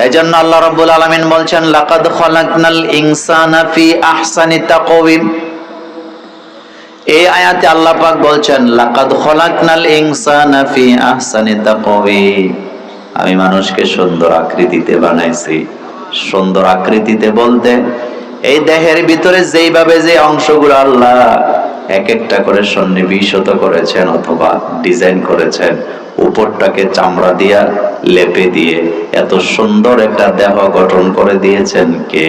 এইজন্য আল্লাহ রাব্বুল আলামিন বলছেন লাকাদ খালাকনাল ইনসানা ফি আহসানি তাকওয়িম। এই আয়াতে আল্লাহ পাক বলছেন লাকাদ খালাকনাল ইনসানা ফি আহসানি তাকওয়িম, আমি মানুষকে সুন্দর আকৃতিতে বানাইছি। সুন্দর আকৃতিতে বলতে এই দেহের ভিতরে যেইভাবে যে অংশগুলো আল্লাহ এক একটা করে সন্নিবেশিত করেছেন অথবা ডিজাইন করেছেন, উপরটাকে চামড়া দিয়া লেপে দিয়ে এত সুন্দর একটা দেহ গঠন করে দিয়েছেন কে?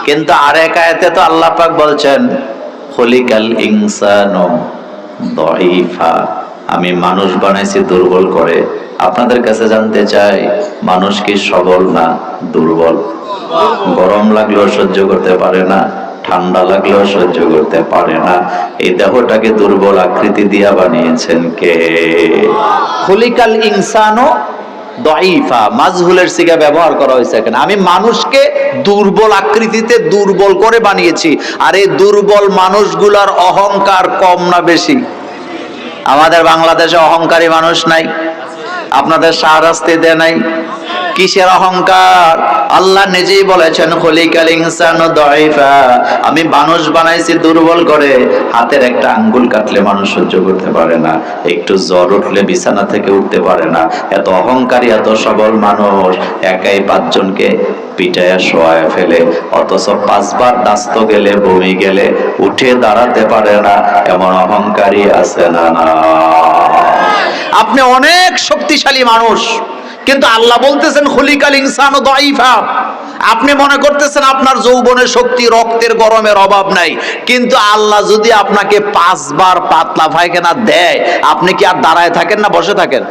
কিন্তু আরেক আয়াতে তো আল্লাহ পাক বলছেন খলিকাল ইনসানু দাঈফা, আমি মানুষ বানাইছি দুর্বল করে। আপনাদের কাছে জানতে চাই, মানুষ কি সবল না দুর্বল? গরম লাগলেও সহ্য করতে পারে না, ঠান্ডা লাগলেও সহ্য করতে পারে না। এই দেহটাকে দুর্বল আকৃতি দিয়া বানিয়েছেন কে? খলিকাল ইনসানু দাঈফা, মাজহুলের সিগা ব্যবহার করা হয়েছে এখানে। আমি মানুষকে দুর্বল আকৃতিতে দুর্বল করে বানিয়েছি। আর এই দুর্বল মানুষগুলার অহংকার কম না বেশি? আমাদের বাংলাদেশে অহংকারী মানুষ নাই? আপনাদের শাহরাস্তিতে নাই? কিসের অহংকার? আল্লাহ নিজেই বলেছেন খলিকাল ইনসানু দাঈফা, আমি মানুষ বানাইছি দুর্বল করে। হাতের একটা আঙ্গুল কাটলে মানুষ সহ্য করতে পারে না, একটু জ্বর উঠলে বিছানা থেকে উঠতে পারে না। এত অহংকারী এত সবল মানুষ একাই 5 জনকে পিটায়া শোয়ায় ফেলে, অথচ 5 বার দাস্ত গেলে বমি গেলে উঠে দাঁড়াতে পারে না। এমন অহংকারী আছে না? না, আপনি অনেক শক্তিশালী মানুষ, কিন্তু আল্লাহ বলতেছেন খলিকাল ইনসানু দাঈফা। আপনি মনে করতেছেন আপনার যৌবনের শক্তি, রক্তের গরমের অভাব নাই, কিন্তু আল্লাহ যদি আপনাকে 5 বার পাতলা পায়খানা দেয়, আপনি কি আর দাঁড়ায় থাকেন না বসে থাকেন?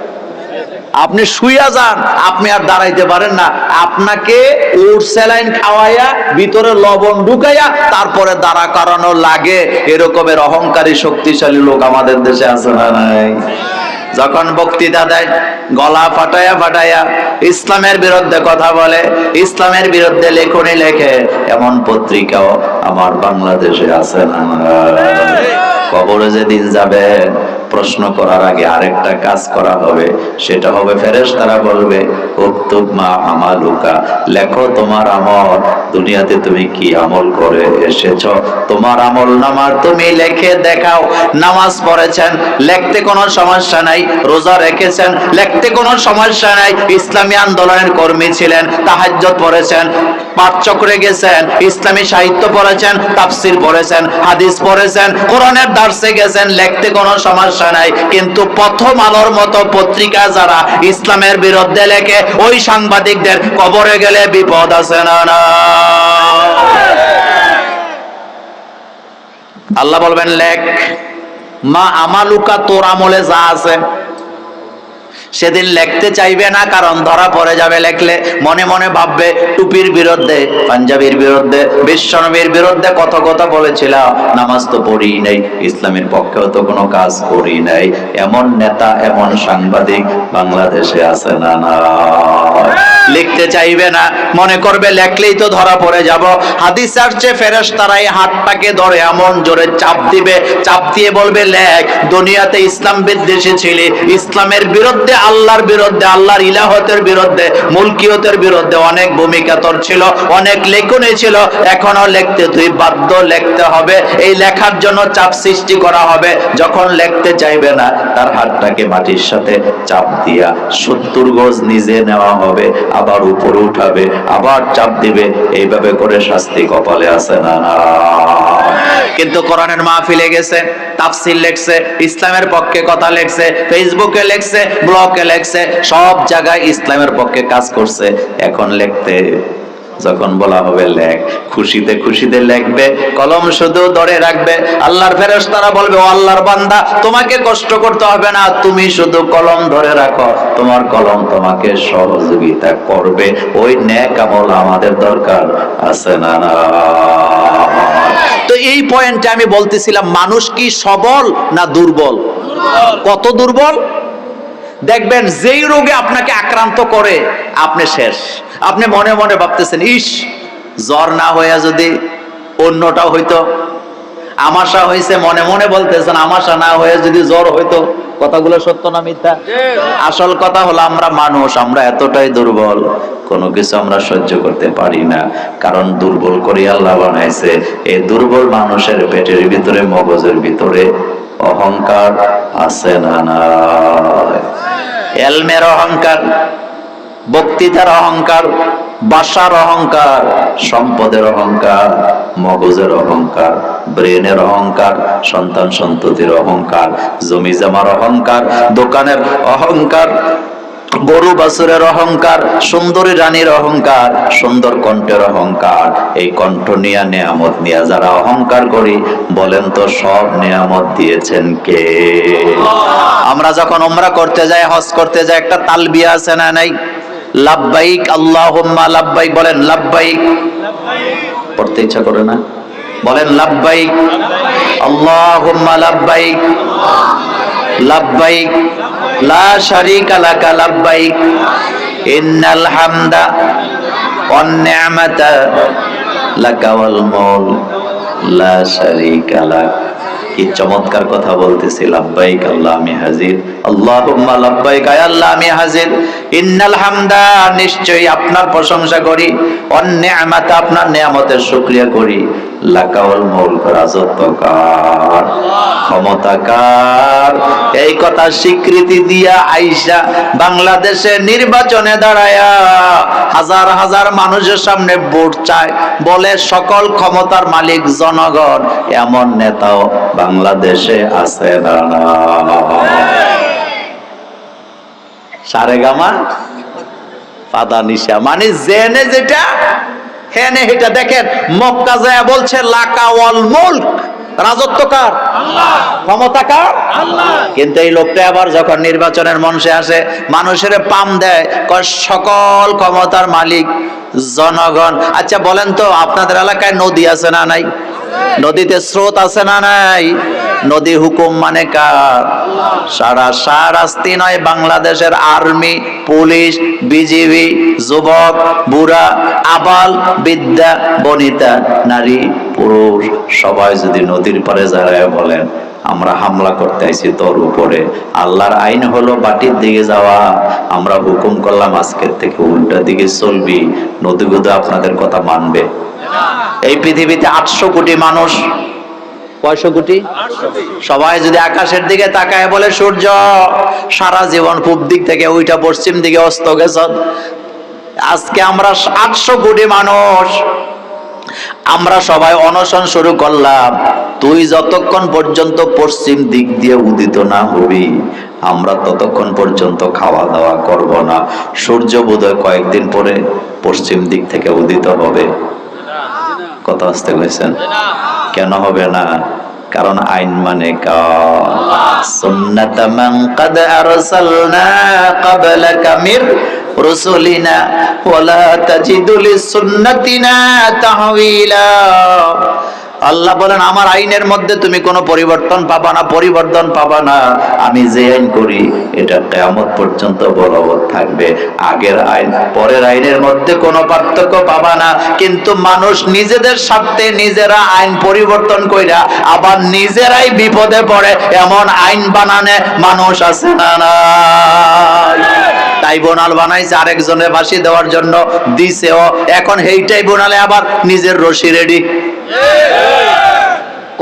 আপনি শুইয়া যান, আপনি আর দাঁড়াইতে পারেন না। আপনাকে ওর স্যালাইন খাওয়াইয়া ভিতরে লবণ ঢুকাইয়া তারপরে দাঁড়া করানো লাগে। এরকমের অহংকারী শক্তিশালী লোক আমাদের দেশে আছে না নাই? যখন বক্তৃতা দেয় গলা ফাটায়া ফাটায়া ইসলামের বিরুদ্ধে কথা বলে, ইসলামের বিরুদ্ধে লেখনী লেখে, এমন পত্রিকাও আমার বাংলাদেশে আছে না? কবরে যেদিন যাবে প্রশ্ন করার আগে আরেকটা কাজ করা হবে, সেটা হবে ফেরেশতারা বলবে উক্তুব মা আমালুকা, লেখো তোমার আমল, দুনিয়াতে তুমি কি আমল করে এসেছো, তোমার আমল নামা তুমি লিখে দেখাও। নামাজ পড়েছেন, লিখতে কোনো সমস্যা নাই। রোজা রেখেছেন, লিখতে কোনো সমস্যা নাই। ইসলামী আন্দোলনের কর্মী ছিলেন, তাহাজ্জুদ পড়েছেন, পাঠচক্রে গেছেন, ইসলামী সাহিত্য পড়েছেন, তাফসীর পড়েছেন, হাদিস পড়েছেন, কোরআনের দার্সে গেছেন, লিখতে কোনো সমস্যা নাই। কিন্তু প্রথম আলোর মতো পত্রিকা যারা ইসলামের বিরুদ্ধে লেখে, ওই সাংবাদিকদের কবরে গেলে বিপদ আছে না? না, আল্লাহ বলবেন লেখ মা আমালুকা, তোর আমলে যা আছে। সেদিন লিখতে চাইবে না, কারণ ধরা পড়ে যাবে। লেখলে মনে মনে ভাববে টুপির বিরুদ্ধে, পাঞ্জাবির বিরুদ্ধে, বিশ্বনবীর বিরুদ্ধে কত কথা বলেছিলাম, নামাজ তো পড়ি নাই, ইসলামের পক্ষেও তো কোনো কাজ করি নাই। এমন নেতা, এমন সাংবাদিক বাংলাদেশে আছে না? না, লিখতে চাইবে না, মনে করবে লেখলেই তো ধরা পড়ে যাব। হাদিস আসছে ফেরেশতারা এই হাতটাকে ধরে এমন জোরে চাপ দিবে, চাপ দিয়ে বলবে লেখ, দুনিয়াতে ইসলাম বিদ্বেষী ছিলি, ইসলামের বিরুদ্ধে, আল্লাহর বিরুদ্ধে, আল্লাহর ইলাহতের বিরুদ্ধে, মুলকিয়তের বিরুদ্ধে অনেক ভূমিকা তোর ছিল, অনেক লেখনী ছিল, এখনো লিখতে তুই বাধ্য, লিখতে হবে। এই লেখার জন্য চাপ সৃষ্টি করা হবে। যখন লিখতে চাইবে না, তার হাতটাকে মাটির সাথে চাপ দিয়া 70 গজ নিজে নেওয়া হবে, আবার উপরে উঠাবে, আবার চাপ দিবে। এইভাবে করে শাস্তি কপালে আছে না? না, কিন্তু কোরআনের মাহফিলে গেছে, তাফসীর লেখছে, ইসলামের পক্ষে কথা লেখছে, ফেসবুকে লেখছে, ব্লগে লেখছে, সব জায়গায় ইসলামের পক্ষে কাজ করছে। এখন লিখতে যখন বলা হবে লেখ, খুশিতে খুশিতে লিখবে, কলম শুধু ধরে রাখবে। আল্লাহর ফেরেশতারা বলবে ও আল্লাহর বান্দা, তোমাকে কষ্ট করতে হবে না, তুমি শুধু কলম ধরে রাখো, তোমার কলম তোমাকে সহযোগিতা করবে। ওই নেক আমল আমাদের দরকার আছে না? না, তো এই পয়েন্টে আমি বলতেছিলাম, মানুষ কি সবল না দুর্বল? কত দুর্বল! দেখবেন যেই রোগে আপনাকে আক্রান্ত করে আপনি শেষ। আপনি মনে মনে ভাবতেছেন ইস, জ্বর না হইয়া যদি অন্যটাও হইতো। আমাশা হয়েছে, মনে মনে বলতেছেন আমাশা না হয়ে যদি জ্বর হইতো। কথাগুলো সত্য না মিথ্যা? আসল কথা হলো আমরা মানুষ, আমরা এতটাই দুর্বল, কোনো কিছু আমরা সহ্য করতে পারি না। কারণ দুর্বল করে আল্লাহ বানাইছে। এই দুর্বল মানুষের পেটের ভিতরে, মগজের ভিতরে অহংকার আছে না নাই? এলমের অহংকার, বক্তৃতার অহংকার, বাসার অহংকার, সম্পদের অহংকার, মগজের অহংকার, ব্রেনের অহংকার, সন্তান সন্ততির অহংকার, জমি জমার অহংকার, দোকানের অহংকার, গরু বাছুরের অহংকার, সুন্দরী রানীর অহংকার, সুন্দর কণ্ঠের অহংকার। এই কণ্ঠ নিয়া, নেয়ামত নিয়া যারা অহংকার করি, বলেন তো সব নেয়ামত দিয়েছেন কে? আমরা যখন উমরা করতে যাই, হজ করতে যাই, একটা তালবিয়া আছে না নাই? লাব্বাইক আল্লাহুম্মা লাব্বাইক, বলেন লাব্বাইক। পড়তে ইচ্ছা করে না? বলেন লাব্বাইক আল্লাহুম্মা লাব্বাইক, লাব্বাইক লা শারীকা লাকা লাব্বাইক, ইন্নাল হামদা ওয়ান নি'মাতা লাকা ওয়াল মুলক লা শারীকা লাক। কি চমৎকার কথা বলতেছি! লাব্বাইক আল্লাহ আমি হাজির, আল্লাহুম্মা লাব্বাইক, আয় আল্লাহ আমি হাজির। ইন্নাল হামদা, নিশ্চয়ই আপনার প্রশংসা করি, ওয়ান নি'মাতা, আপনার নিয়ামতের শুকরিয়া করি, লাকা ওয়াল মুলক, রাজত্বকার, ক্ষমতাকার। এই কথা স্বীকৃতি দিয়া আইসা বাংলাদেশে নির্বাচনে দাঁড়ায়া হাজার হাজার মানুষের সামনে ভোট চায়, বলে সকল ক্ষমতার মালিক জনগণ। এমন নেতাও বাংলাদেশে আছে না? সারেগামা পাদা নিশা, মানে জেনে যেটা হেনে এটা। দেখেন মক্কা যায় বলছে লাকা ওয়াল মুলক, রাজত্ব কার? আল্লাহ। ক্ষমতা কার? আল্লাহ। কিন্তু এই লোকটা আবার যখন নির্বাচনের মঞ্চে আসে, মানুষের পাম দেয়, সকল ক্ষমতার মালিক জনগণ। আচ্ছা বলেন তো, আপনাদের এলাকায় নদী আছে না নাই? নদীতে স্রোত আছে না নাই? নদী হুকুম মানে কার? সারা শাহরাস্তি নয়, বাংলাদেশের আর্মি, পুলিশ, বিজিবি, যুবক, বুড়া, আবাল, বিদ্যা, বনিতা, নারী, পুরুষ, সবাই যদি নদীর পারে দাঁড়ায় বলেন আমরা হামলা করতে আইছি তোর উপরে, আল্লাহর আইন হলো বাটির দিকে যাওয়া, আমরা হুকুম করলাম আজকের থেকে উল্টা দিকে চলবি, নদীগুলো আপনাদের কথা মানবে? এই পৃথিবীতে 800 কোটি মানুষ, কয়শো কোটি? সবাই যদি আকাশের দিকে তাকায় বলে সূর্য সারা জীবন পূব দিক থেকে ওইটা পশ্চিম দিকে অস্ত গেছে, আজকে আমরা 800 কোটি মানুষ, আমরা সবাই অনশন শুরু করলাম, তুই যতক্ষণ পর্যন্ত পশ্চিম দিক দিয়ে উদিত না হবি আমরা ততক্ষণ পর্যন্ত খাওয়া দাওয়া করব না। সূর্য বোধহয় কয়েকদিন পরে পশ্চিম দিক থেকে উদিত হবে। কথা আসতে কইছেন? কেন হবে না? কারণ আইন মানে সুন্নাত মান ক্বাদ আরসালনা ক্বাবলাকা মির রুসুলিনা ওয়ালা তাজিদু লিসুন্নাতিনা তাহওয়িলা। আল্লাহ বলেন আমার আইনের মধ্যে তুমি কোনো পরিবর্তন পাবা না, পরিবর্তন পাবা না। আমি যে আইন করি এটা কিয়ামত পর্যন্ত বলবৎ থাকবে। আগের আইন পরের আইনের মধ্যে কোনো পার্থক্য পাবা না। কিন্তু মানুষ নিজেদের স্বার্থে নিজেরা আইন পরিবর্তন কইরা আবার নিজেরাই বিপদে পড়ে, এমন আইন বানানে মানুষ আছে না নাই? ট্রাইব্যুনাল বানাইছে আরেকজনের ফাঁসি দেওয়ার জন্য, দিছেও, এখন এই ট্রাইব্যুনালে আবার নিজের রশি রেডি।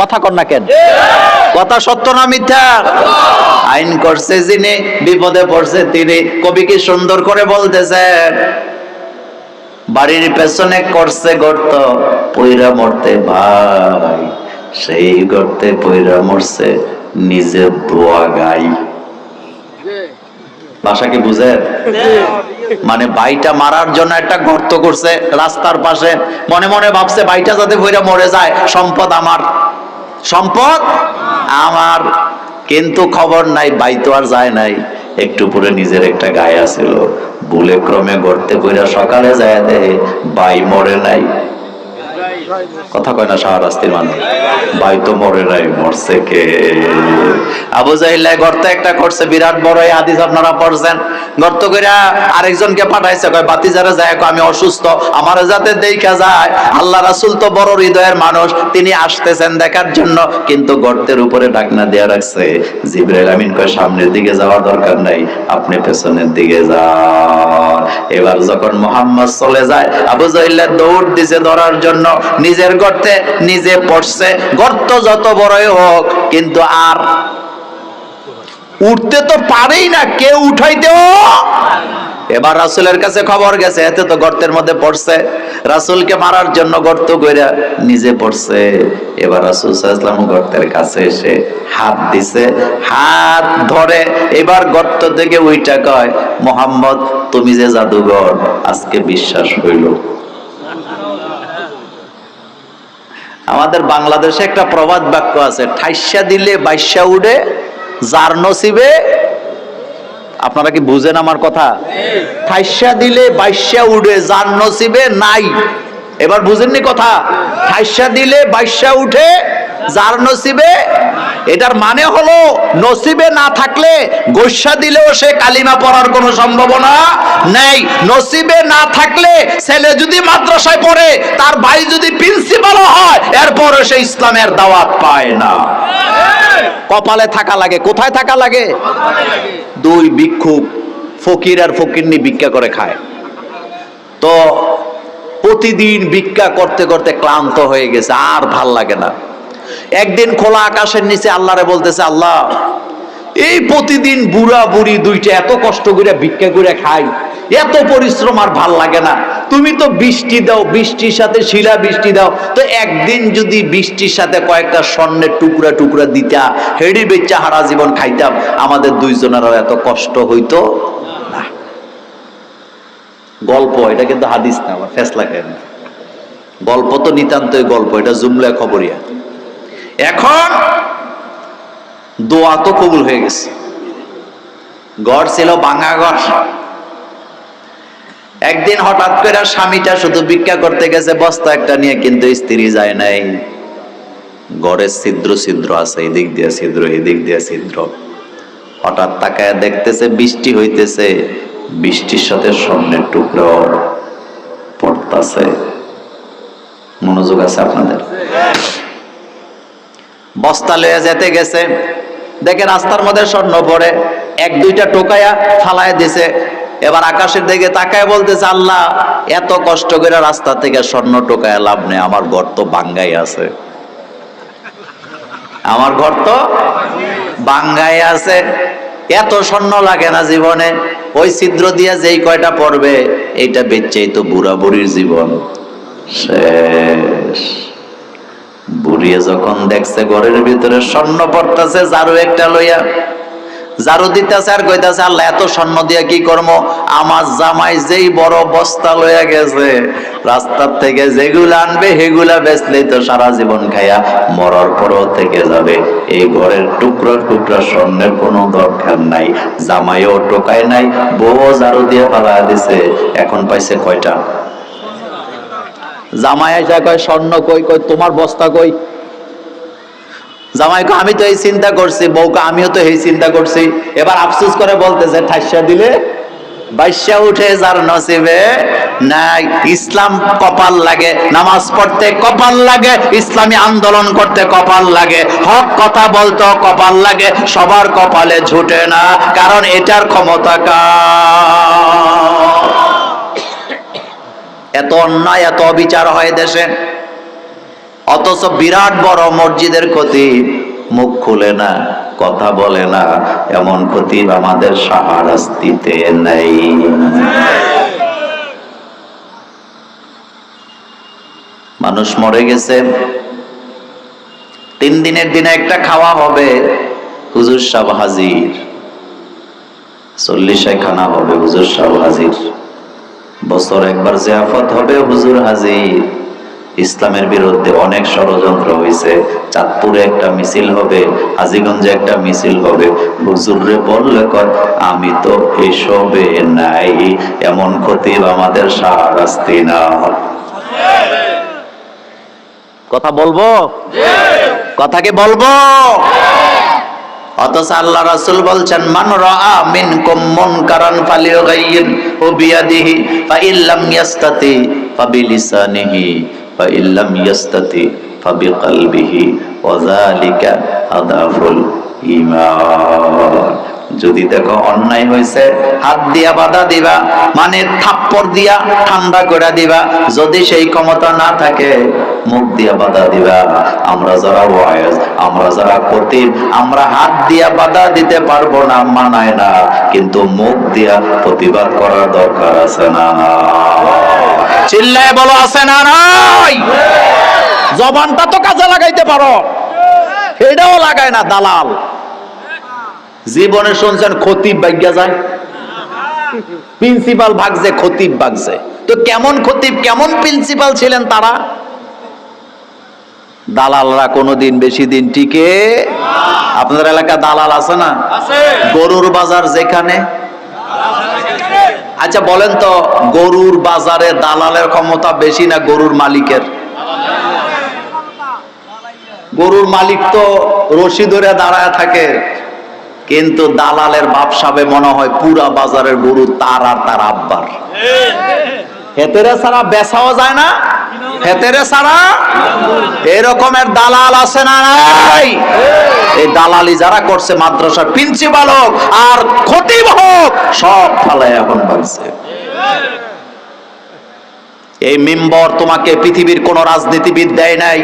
কথা কর না কেন? কথা সত্য না মিথ্যা? আইন করছে যিনি, বিপদে পড়ছে তিনি। কবি কি সুন্দর করে বলতেছেন, বাড়ির পেছনে করছে গর্ত, পইরা মরতে ভাই, সেই গর্তে পইরা মরছে, নিজের দোয়া গাই। ভাষা কি বুঝেন? মানে বাইটা মারার জন্য একটা গর্ত করছে রাস্তার পাশে, মনে মনে ভাবছে বাইটা যাতে পইরা মরে যায়, সম্পদ আমার, সম্পদ আমার। কিন্তু খবর নাই, বাই তো আর যায় নাই, একটু পরে নিজের একটা গায়ে আছিল, ভুলে ক্রমে গর্তে পইরা সকালে যায় দেয় বাই মরে নাই। কথা কয় না শাহরাস্তির মানুষ, ভাই তো মরে নাই, মরছে কে? আবু জাহিল গর্ত একটা করছে বিরাট বড়, এই হাদিস আপনারা পড়ছেন। গর্ত করে আরেকজনকে পাঠাইছে, কয় বাতিজারে যায়, আমি অসুস্থ, আমার যাতে দেখা যায়। আল্লাহ রাসূল তো বড় হৃদয়ের মানুষ, তিনি আসতেছেন দেখার জন্য, কিন্তু গর্তের উপরে ঢাকনা দেয়া রাখছে। জিবরাইল আমিন কয় সামনের দিকে যাওয়ার দরকার নাই, আপনি পেছনের দিকে যান। এবার যখন মুহাম্মদ চলে যায়, আবু জাহিল দৌড় দিছে ধরার জন্য, নিজের গর্তে নিজে পড়ছে। গর্ত যত বড়ই হোক, কিন্তু আর উঠতে তো পারেই না, কেউ উঠাইতেও। এবার রাসূলের কাছে খবর গেছে, এতে তো গর্তের মধ্যে পড়ছে, রাসূলকে মারার জন্য গর্ত কইরা নিজে পড়ছে। এবার রাসূল সাল্লাল্লাহু আলাইহি ওয়াসাল্লাম গর্তের কাছে এসে হাত দিছে, হাত ধরে এবার গর্ত থেকে উইটা কয়, মুহাম্মদ তুমি যে জাদুঘর, আজকে বিশ্বাস হইল। আমাদের বাংলাদেশে একটা প্রবাদ বাক্য আছে, ঠাইসা দিলে বাইশা উড়ে, যার নসিবে। আপনারা কি বুঝেন আমার কথা? ঠাইসা দিলে বাইশা উড়ে, যার নসিবে নাই। এবার বুঝেননি কথা? ঠাইসা দিলে বাইশা উঠে, যার নসিবে। এটার মানে হলো নসিবে না থাকলে গোসা দিলেও সে কালিমা পড়ার কোনো সম্ভাবনা নেই। নসিবে না থাকলে ছেলে যদি মাদ্রাসায় পড়ে, তার ভাই যদি প্রিন্সিপাল হয়, এরপরে সে ইসলামের দাওয়াত পায় না। কপালে থাকা লাগে। কোথায় থাকা লাগে? দুই ভিক্ষুক, ফকির আর ফকিরনি ভিক্ষা করে খায়। তো প্রতিদিন ভিক্ষা করতে করতে ক্লান্ত হয়ে গেছে, আর ভাল লাগে না। একদিন খোলা আকাশের নিচে আল্লাহরে বলতেছে, আল্লাহ এই প্রতিদিন বুড়া বুড়ি দুইটা এত কষ্ট করে ভিক্ষা করে খাই, এত পরিশ্রম আর ভাল লাগে না। তুমি তো বৃষ্টি দাও, বৃষ্টির সাথে শিলা বৃষ্টি দাও, তো একদিন যদি বৃষ্টির সাথে কয়েকটা স্বর্ণের টুকরা টুকরা দিতা, হেডি বেচা হারা জীবন খাইতাম, আমাদের দুইজনেরও এত কষ্ট হইতো না। গল্প, এটা কিন্তু হাদিস না, আমার ফেসলা খায় না। গল্প তো নিতান্তই গল্প, এটা জুমলা খবরিয়া। এখন দোয়া তো কবুল হয়ে গেছে। ঘর ছিল ভাঙা ঘর। একদিন হঠাৎ করে স্বামীটা শুধু ভিক্ষা করতে গেছে বস্তা একটা নিয়ে, কিন্তু স্ত্রী যায় নাই। ঘরের ছিদ্র ছিদ্র আছে, এদিক দিয়ে ছিদ্র, এদিক দিয়ে ছিদ্র। হঠাৎ তাকায় দেখতেছে বৃষ্টি হইতেছে, বৃষ্টির সাথে স্বর্ণের টুকরো পড়তাছে। মনোযোগ আছে আপনাদের? বস্তা লয়ে যেতে গেছে, দেখে রাস্তার মধ্যে স্বর্ণ পড়ে, এক দুইটা টোকায়া ফালায় দিছে। এবার আকাশের দিকে তাকায় বলতেছে, আল্লাহ এত কষ্ট করে রাস্তা থেকে স্বর্ণ টোকায় লাভ নেই, আমার ঘর তো বাঙ্গাই আছে, আমার ঘর তো বাঙ্গাই আছে, এত স্বর্ণ লাগে না জীবনে, ওই ছিদ্র দিয়ে যেই কয়টা পড়বে এইটা বেচেই তো বুড়া বুড়ির জীবন শেষ। বুড়িয়ে যখন দেখছে ঘরের ভিতরে স্বর্ণ পড়তেছে, ঝাড়ু একটা লইয়া ঝাড়ু দিতেছে আর কইতাছে, আল্লাহ এত স্বর্ণ দিয়া কি করবো, আমার জামাই যেই বড় বস্তা লইয়া গেছে, রাস্তার থেকে যেগুলা আনবে সেগুলা বেচলেই তো সারা জীবন খাইয়া মরার পরও থেকে যাবে। এই ঘরের টুকরা টুকরা স্বর্ণের কোনো দরকার নাই। জামাইও টোকায় নাই, বউ ঝাড়ু দিয়ে ফালা দিছে, এখন পাইছে কয়টা? জামাই আইসা কয় স্বর্ণ কই? কই তোমার বস্তা কই? জামাই কয় আমি তো এই চিন্তা করছি। বউকে আমিও তো এই চিন্তা করছি। এবার আফসোস করে বলতেছে, ঠাইসা দিলে বাইশা উঠে, যার নসিবে নাই। ইসলাম কপাল লাগে, নামাজ পড়তে কপাল লাগে, ইসলামী আন্দোলন করতে কপাল লাগে, হক কথা বলতে কপাল লাগে। সবার কপালে ঝুটে না, কারণ এটার ক্ষমতা কার। এত অন্যায়, এত অবিচার হয় দেশে, অথচ বিরাট বড় মসজিদের খতিব মুখ খুলে না, কথা বলে না। এমন খতিব আমাদের শাহরাস্তিতে নেই। মানুষ মরে গেছে, 3 দিনের দিনে একটা খাওয়া হবে, হুজুর সাহেব হাজির। 40 খানা হবে, হুজুর সাহেব হাজির। বছর একবার জিয়াফত হবে, হুজুর হাজির। ইসলামের বিরুদ্ধে অনেক ষড়যন্ত্র হয়েছে, চাঁদপুরে একটা মিছিল হবে, হাজীগঞ্জে একটা মিছিল হবে। হুজুরে বললে কয় আমি তো এসবে নাই। এমন খতিব আমাদের শাহরাস্তি না। কথা বলবো? কথা কি বলবো? অথচ আল্লাহ রাসূল বলছেন, মান রাআ মিনকুম মুনকারান ফালিয়ুগাইয়িরহু বিয়াদিহি ফাইল্লাম ইয়াস্তাতি ফাবিলিসানিহি ফাইল্লাম ইয়াস্তাতি ফাবিকলবিহি ওয়া যালিকা আদাফুল ঈমান। যদি দেখো অন্যায় হয়েছে, হাত দিয়া বাধা দিবা, মানে থাপ্পড় দিয়া ঠান্ডা করে দিবা। যদি সেই ক্ষমতা না থাকে, মুখ দিয়া বাধা দিবা। আমরা যারা ওয়াইজ, আমরা যারা খতিব, আমরা হাত দিয়া বাধা দিতে পারবো না, মানায় না, কিন্তু মুখ দিয়া প্রতিবাদ করার দরকার আছে না? চিল্লায় বলো, আছে না নাই? জবানটা তো কাজে লাগাইতে পারো, এটাও লাগায় না দালাল। জীবনে শুনছেন খতিব ভাগ্যা যায়, প্রিন্সিপাল ভাগছে, খতিব ভাগছে। তো কেমন খতিব, কেমন প্রিন্সিপাল ছিলেন তারা? দালালরা কোনোদিন বেশি দিন টিকে। আপনাদের এলাকা দালাল আছে না? গরুর বাজার যেখানে। আচ্ছা বলেন তো, গরুর বাজারে দালালের ক্ষমতা বেশি না গরুর মালিকের? গরুর মালিক তো রশি ধরে দাঁড়ায় থাকে, কিন্তু দালালের ব্যবসাবে মনে হয় পুরা বাজারের গরু তার আর তার আব্বার। হেতেরে ছাড়া বেচাও যায় না, হেতেরে ছাড়া। এরকমের দালাল আছে না নাই? এই দালালি যারা করছে, মাদ্রাসার প্রিন্সিপাল হোক আর খতিব হোক, সব ফালায় এখন বাড়ছে। এই মেম্বার তোমাকে পৃথিবীর কোন রাজনীতিবিদ দেয় নাই,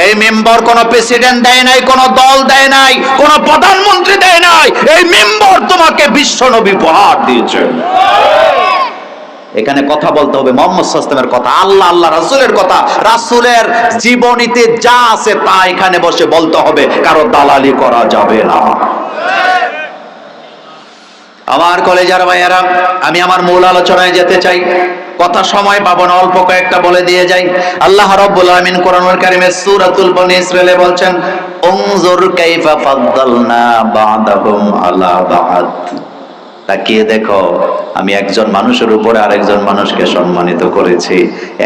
এই মেম্বার কোন প্রেসিডেন্ট দেয় নাই, কোন দল দেয় নাই, কোন প্রধানমন্ত্রী দেয় নাই। এই মেম্বার তোমাকে বিশ্বনবী উপহার দিয়েছেন। এখানে কথা বলতে হবে মুহাম্মদ সাল্লাল্লাহু আলাইহি ওয়াসাল্লামের কথা, আল্লাহ আল্লাহ রাসূলের কথা, রাসূলের জীবনীতে যা আছে তা এখানে বসে বলতে হবে, কারো দালালি করা যাবে না। আমার কলেজার ভাইয়েরা, আমি আমার মূল আলোচনায় যেতে চাই। কথা সময় পাবো না, অল্প কয়েকটা বলে দিয়ে যাই। আল্লাহ রাব্বুল আলামিন কোরআনুল কারীমের সূরাতুল বনী ইসরাঈলে বলছেন, উনজুর কাইফা ফাদ্দালনা বা'দাহুম আলা বা'দ। তাকিয়ে দেখো, আমি একজন মানুষের উপরে আরেকজন মানুষকে সম্মানিত করেছি,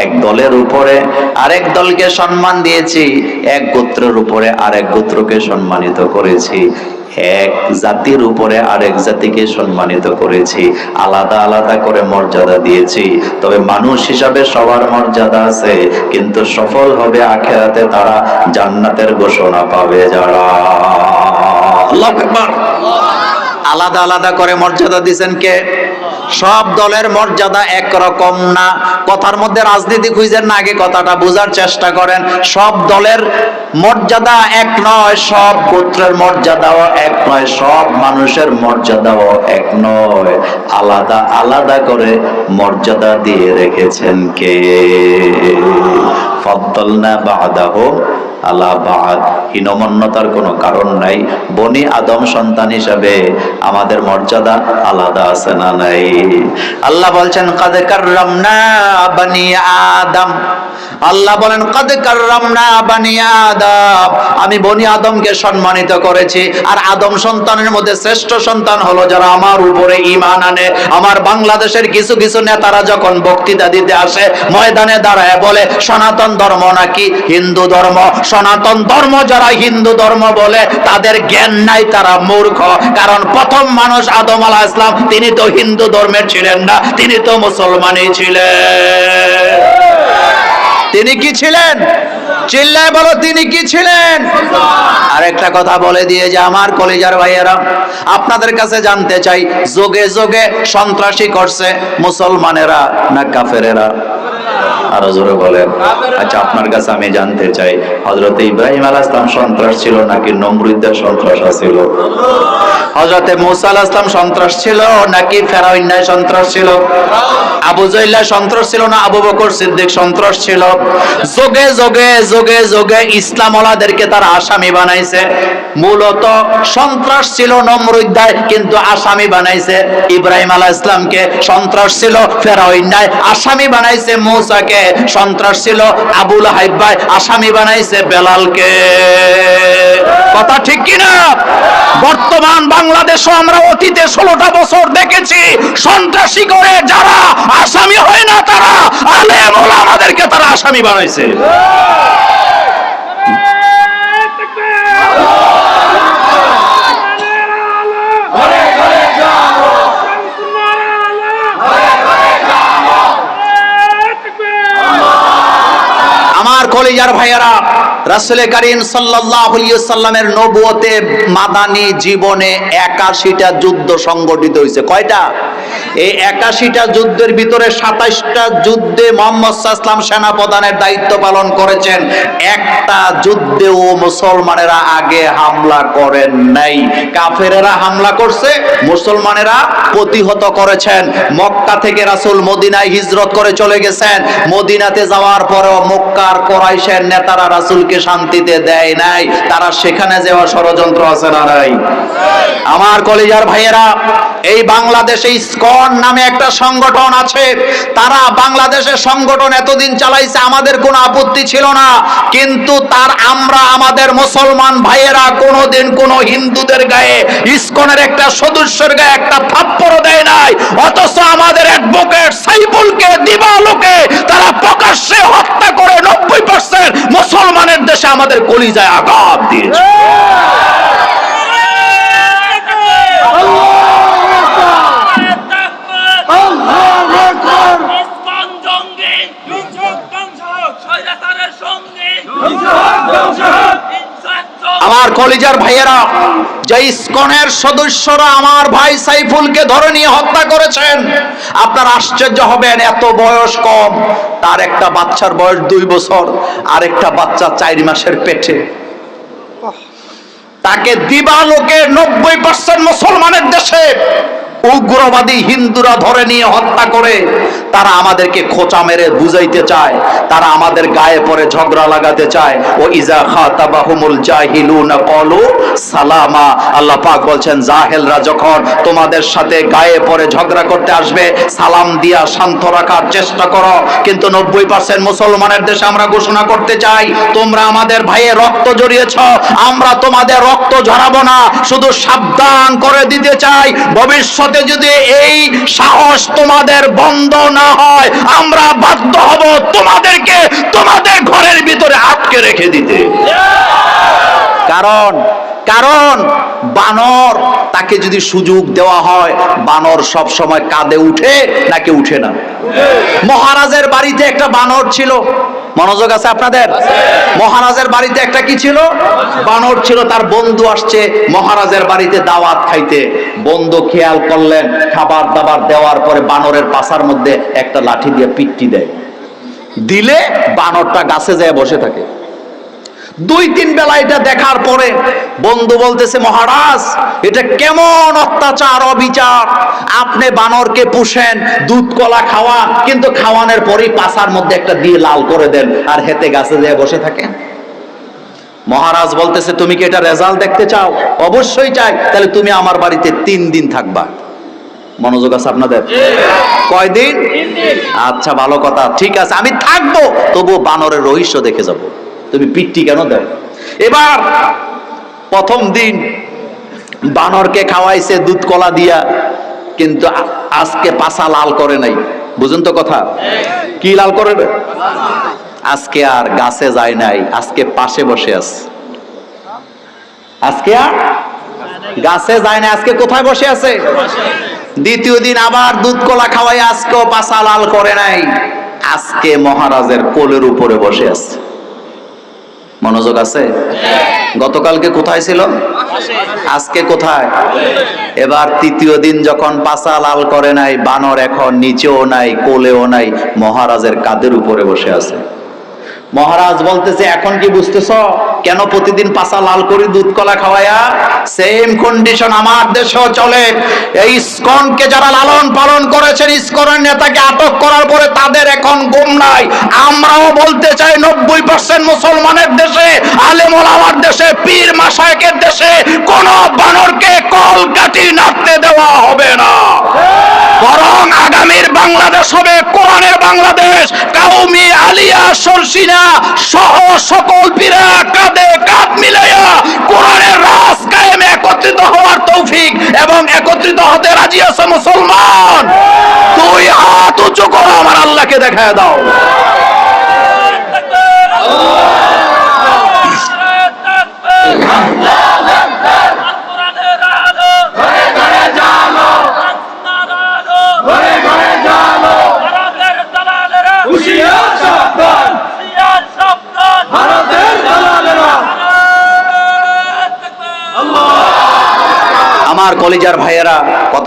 এক দলের উপরে আরেক দলকে সম্মান দিয়েছি, এক গোত্রের উপরে আরেক গোত্রকে সম্মানিত করেছি, এক জাতির উপরে আরেক জাতিকে সম্মানিত করেছি, আলাদা আলাদা করে মর্যাদা দিয়েছি। তবে মানুষ হিসাবে সবার মর্যাদা আছে, কিন্তু সফল হবে আখিরাতে তারা, জান্নাতের ঘোষণা পাবে যারা। আল্লাহু আকবার। আলাদা আলাদা করে মর্যাদা দিয়েছেন কে? সব দলের মর্যাদা একরকম না। কথার মধ্যে রাজনীতি খুঁজেন না, আগে কথাটা বোঝার চেষ্টা করেন। সব দলের মর্যাদা এক নয়, সব গোত্রের মর্যাদাও এক নয়, সব মানুষের মর্যাদাও এক নয়। আলাদা আলাদা করে মর্যাদা দিয়ে রেখেছেন কে? ফাদ্দালনা বা'দাহুম আলা বা'দ। হীনমন্যতার কোনো কারণ নাই। বনি আদম সন্তান হিসাবে আমাদের মর্যাদা আলাদা আছে না নাই? আল্লাহ বলছেন, কাদ কাররামনা বানি আদম। আল্লাহ বলেন, কাদ কাররামনা বানি আদম, আমি বনি আদমকে সম্মানিত করেছি। আর আদম সন্তানের মধ্যে শ্রেষ্ঠ সন্তান হলো যারা আমার উপরে ঈমান আনে। আমার বাংলাদেশের কিছু কিছু নেতারা যখন বক্তৃতা দিতে আসে, ময়দানে দাঁড়ায় বলে সনাতন ধর্ম নাকি হিন্দু ধর্ম। সনাতন ধর্ম যারা হিন্দু ধর্ম বলে, তাদের জ্ঞান নাই, তারা মূর্খ। কারণ প্রথম মানুষ আদম আলাইহিস সালাম, তিনি তো হিন্দু ধর্মের ছিলেন না, তিনি তো মুসলমানই ছিলেন। তিনি কি ছিলেন? চিল্লায় বলো, তিনি কি ছিলেন? আরেকটা কথা বলে দিয়ে যে আমার কলিজার ভাইয়েরা, আপনাদের কাছে জানতে চাই, যোগে যোগে সন্ত্রাসী করছে মুসলমানেরা না কাফেরেরা? আরো জোরে বলেন। আচ্ছা, আপনার কাছে আমি জানতে চাই, হযরত ইব্রাহিম আলাইহিস সালাম সন্ত্রাস ছিল নাকি নমরুদের সন্ত্রাস ছিল? হযরত মুসা আলাইহিস সালাম সন্ত্রাস ছিল নাকি ফেরাউনের সন্ত্রাস ছিল? আবু জাহল সন্ত্রাস ছিল না আবু বকর সিদ্দিক সন্ত্রাস ছিল? যোগে যোগে যোগে যোগে ইসলাম ওয়ালাদেরকে তারা আসামি বানাইছে। মূলত সন্ত্রাস ছিল নমরুদ্দায়, কিন্তু আসামি বানাইছে ইব্রাহিম আলাইহিস সালামকে। সন্ত্রাস ছিল ফেরাউনের, আসামি বানাইছে মুসাকে। সন্ত্রাস ছিল আবু লাহাব, আসামি বানাইছে বেলালকে। কথা ঠিক কি না? বর্তমান বাংলাদেশে আমরা অতীতে 16টা বছর দেখেছি, সন্ত্রাসী করে যারা আসামি হয় না, তারা আলেম ওলামাদেরকে তারা আসামি বানাইছে। কলিজার ভাইয়েরা, রাসূল করিম সাল্লাল্লাহু আলাইহি ওয়াসাল্লামের নবুয়তে মাদানী জীবনে 81টা যুদ্ধ সংগঠিত হয়েছে। কয়টা? এই 81টা যুদ্ধের ভিতরে 27টা যুদ্ধে মুহাম্মদ সাল্লাল্লাহু আলাইহি ওয়াসাল্লাম সেনাপ্রধানের দায়িত্ব পালন করেছেন। একটা যুদ্ধেও মুসলমানেরা আগে হামলা করেন নাই। কাফেরেরা হামলা করছে, মুসলমানেরা প্রতিহত করেছেন। মক্কা থেকে রাসূল মদিনায় হিজরত করে চলে গেছেন। মদিনাতে যাওয়ার পরেও মক্কার কুরাইশের নেতারা রাসূলকে শান্তিতে দেয় নাই। তারা সেখানে যাওয়া ষড়যন্ত্র আছে না নাই? আমার কলিজার ভাইয়েরা, এই বাংলাদেশে ইসকন নামে একটা সংগঠন আছে। তারা বাংলাদেশের সংগঠন এতদিন চালাইছে, আমাদের কোনো আপত্তি ছিল না। কিন্তু আমরা আমাদের মুসলমান ভাইয়েরা কোনোদিন কোনো হিন্দুদের গায়ে, ইসকনের একটা সদস্যের গায়ে একটা থাপ্পড়ও দেয় নাই। অথচ আমাদের অ্যাডভোকেট সাইফুলকে দিবালোকে তারা প্রকাশ্যে হত্যা করে 90% মুসলমানের দেশে আমাদের কলিজায় আঘাত দিয়েছে। আমার কলিজার ভাইয়েরা, যে ইসকনের সদস্যরা আমার ভাই সাইফুলকে ধরে নিয়ে হত্যা করেছেন, আপনারা আশ্চর্য হবেন, এত বয়স কম, তার একটা বাচ্চার বয়স 2 বছর, আর একটা বাচ্চা 4 মাসের পেটে। তাকে দিবালোকে 90% মুসলমানের দেশে উগ্রবাদী হিন্দুরা ধরে নিয়ে হত্যা করে। তারা আমাদেরকে খোঁচা মেরে বুঝাইতে চায়, তারা আমাদের গায়ে পড়ে ঝগড়া লাগাতে চায়। ও ইজা খাতাবাহুমুল জাহিলুনা ক্বালু সালামা। আল্লাহ পাক বলছেন, জাহেলরা যখন তোমাদের সাথে গায়ে পড়ে ঝগড়া করতে আসবে, সালাম দিয়া শান্ত রাখার চেষ্টা করো। কিন্তু 90% মুসলমানের দেশে আমরা ঘোষণা করতে চাই, তোমরা আমাদের ভাইয়ের রক্ত জড়িয়েছ, আমরা তোমাদের রক্ত ঝরাবো না। শুধু সাবধান করে দিতে চাই, ভবিষ্যতে যদি এই সাহস তোমাদের বন্ধ না হয়, আমরা বাধ্য হব তোমাদেরকে তোমাদের ঘরের ভিতরে আটকে রেখে দিতে। কারণ বানর, তাকে যদি সুযোগ দেওয়া হয়, বানর সব সময় কাঁধে উঠে নাকি উঠে না? মহারাজের বাড়িতে একটা বানর ছিল, মনোযোগ আছে আপনাদের? মহারাজের বাড়িতে একটা কি ছিল? বানর ছিল। তার বন্ধু আসছে মহারাজের বাড়িতে দাওয়াত খাইতে। বন্ধু খেয়াল করলেন, খাবার দাবার দেওয়ার পরে বানরের পাছার মধ্যে একটা লাঠি দিয়ে পিট্টি দেয়। দিলে বানরটা গাছে যায় বসে থাকে। 2-3 বেলা এটা দেখার পরে বন্ধু বলতেছে, মহারাজ, এটা কেমন অত্যাচার, অবিচার! আপনি বানরকে পুষেন, দুধ কলা খাওয়ান, কিন্তু খাওয়ানোর পরেই পাছার মধ্যে একটা দিয়ে লাল করে দেন, আর হেতে গাছে যেয়ে বসে থাকেন। মহারাজ বলতেছে, তুমি কি এটা রেজাল্ট দেখতে চাও? অবশ্যই চাই। তাহলে তুমি আমার বাড়িতে 3 দিন থাকবা। মনোযোগ আছে আপনাদের? কয়দিন? 3 দিন। আচ্ছা, ভালো কথা, ঠিক আছে, আমি থাকবো, তবু বানরের রহস্য দেখে যাব। তুমি পিট্টি কেন দাও? এবার প্রথম দিন বানরকে খাওয়াইছে দুধ কলা দিয়া, কিন্তু আজকে পাছা লাল করে নাই। বুঝুন তো কথা, কি লাল করে? আজকে আর গাছে যায় নাই, আজকে পাশে বসে আছে। আজকে আর গাছে যায় না, আজকে কোথায় বসে আছে? দ্বিতীয় দিন আবার দুধ কলা খাওয়াই, আজকেও পাছা লাল করে নাই, আজকে মহারাজের কোলের উপরে বসে আছে। মনোযোগ আছে? গতকালকে কোথায় ছিল? আজকে কোথায়? এবার তৃতীয় দিন যখন পাছা লাল করে নাই, বানর এখন নিচেও নাই, কোলেও নাই, মহারাজের কাঁধের উপরে বসে আছে। মহারাজ বলতেছে, এখন কি বুঝতেছ কেন প্রতিদিন পাছা লাল করি দুধ কলা খাওয়ায়া? সেম কন্ডিশন আমার দেশেও চলে। এই ইসকনকে যারা লালন পালন করেছেন, ইসকনের নেতাকে আটক করার পরে তাদের এখন ঘুম নাই। আমরাও বলতে চাই, 90% মুসলমানের দেশে, আলেম ওলামার দেশে, পীর মাশায়েখের দেশে কোন বানরকে কলকাঠি নাড়তে দেওয়া হবে না। বরং আগামীর বাংলাদেশ হবে কোরআনের বাংলাদেশ। কাউমি আলিয়া সরসিনা সহ সকল পীরা কাঁধে কাঁধ মিলাইয়া কোরআনের রাজ কায়েমে একত্রিত হওয়ার তৌফিক এবং একত্রিত হতে রাজি আছে মুসলমান? 2 হাত উঁচু করো, আমার আল্লাহকে দেখায় দাও।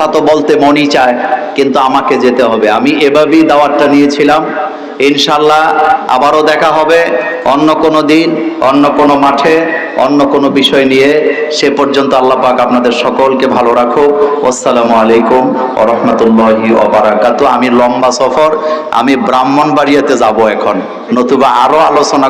কথা তো বলতে মনই চায়, কিন্তু আমাকে যেতে হবে। আমি এভাবেই দাওয়াতটা নিয়েছিলাম। ইনশাল্লাহ আবারও দেখা হবে অন্য কোনো দিন, অন্য কোনো মাঠে, অন্য কোনো বিষয় নিয়ে। সে পর্যন্ত আল্লাহ পাক আপনাদের সকলকে ভালো রাখুক। আসসালামু আলাইকুম ওয়া রাহমাতুল্লাহি ওয়া বারাকাতুহু। আমি লম্বা সফর, আমি ব্রাহ্মণবাড়িয়াতে যাব এখন, নতুবা আরো আলোচনা